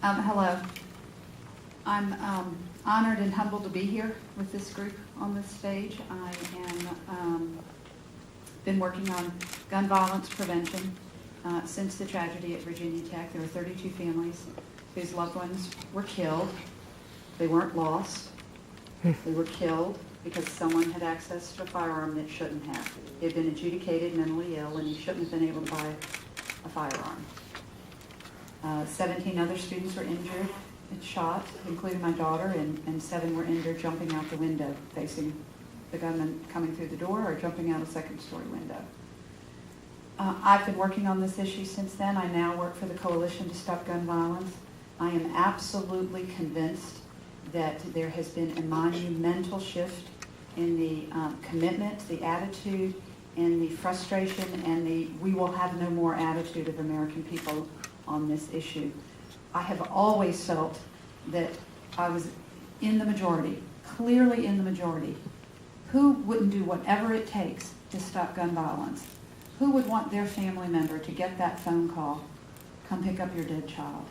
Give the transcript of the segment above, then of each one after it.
Hello. I'm honored and humbled to be here with this group on this stage. I am been working on gun violence prevention since the tragedy at Virginia Tech. There were 32 families whose loved ones were killed. They weren't lost. They were killed because someone had access to a firearm that shouldn't have. He had been adjudicated mentally ill, and he shouldn't have been able to buy a firearm. 17 other students were injured and shot, including my daughter, and 7 were injured jumping out the window, facing the gunman coming through the door or jumping out a second-story window. I've been working on this issue since then. I now work for the Coalition to Stop Gun Violence. I am absolutely convinced that there has been a monumental shift in the commitment, the attitude, and the frustration, and the we will have no more attitude of American people on this issue. I have always felt that I was in the majority, clearly in the majority. Who wouldn't do whatever it takes to stop gun violence? Who would want their family member to get that phone call, come pick up your dead child?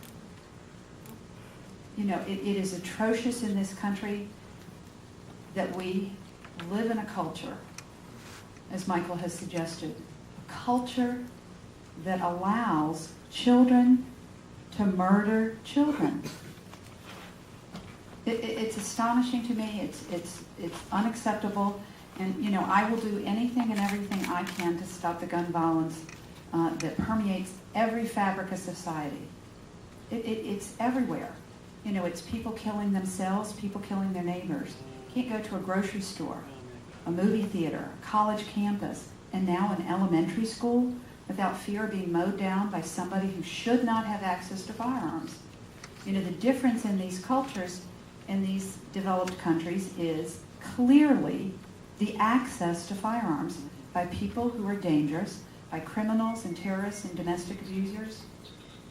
You know, it is atrocious in this country that we live in a culture, as Michael has suggested, a culture that allows children to murder children. It's astonishing to me. It's unacceptable. And, you know, I will do anything and everything I can to stop the gun violence that permeates every fabric of society. It's everywhere. You know, it's people killing themselves, people killing their neighbors. Can't go to a grocery store, a movie theater, a college campus, and now an elementary school without fear of being mowed down by somebody who should not have access to firearms. You know, the difference in these cultures in these developed countries is clearly the access to firearms by people who are dangerous, by criminals and terrorists and domestic abusers.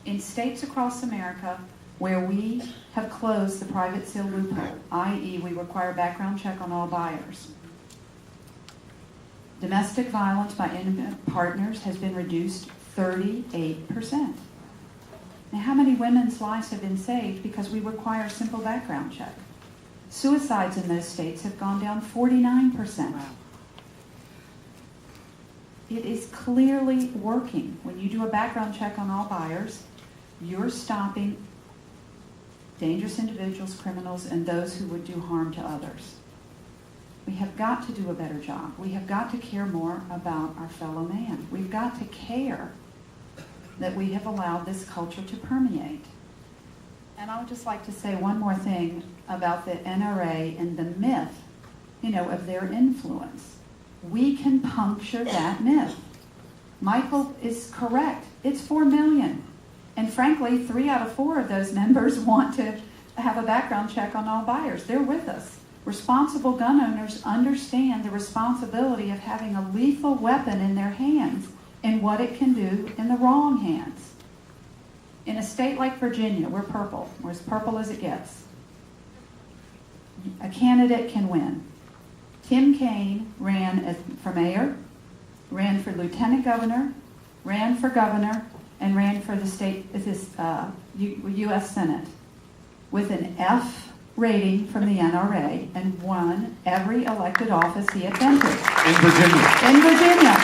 In states across America where we have closed the private sale loophole, i.e. we require background check on all buyers, domestic violence by intimate partners has been reduced 38%. Now, how many women's lives have been saved because we require a simple background check? Suicides in those states have gone down 49%. Wow. It is clearly working. When you do a background check on all buyers, you're stopping dangerous individuals, criminals, and those who would do harm to others. We have got to do a better job. We have got to care more about our fellow man. We've got to care that we have allowed this culture to permeate. And I would just like to say one more thing about the NRA and the myth, you know, of their influence. We can puncture that myth. Michael is correct. It's 4 million. And frankly, 3 out of 4 of those members want to have a background check on all buyers. They're with us. Responsible gun owners understand the responsibility of having a lethal weapon in their hands and what it can do in the wrong hands. In a state like Virginia, we're purple. We're as purple as it gets. A candidate can win. Tim Kaine ran for mayor, ran for lieutenant governor, ran for governor, and ran for the U.S. Senate with an F rating from the NRA and won every elected office he had been to. In Virginia. In Virginia.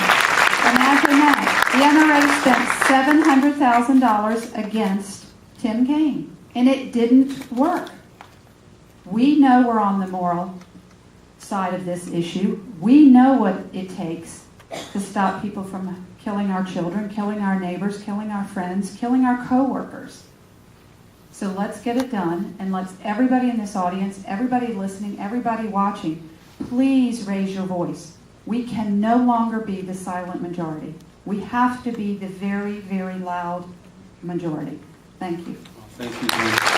Imagine that. The NRA spent $700,000 against Tim Kaine, and it didn't work. We know we're on the moral side of this issue. We know what it takes to stop people from killing our children, killing our neighbors, killing our friends, killing our co-workers. So let's get it done, and let's everybody in this audience, everybody listening, everybody watching, please raise your voice. We can no longer be the silent majority. We have to be the very, very loud majority. Thank you. Thank you.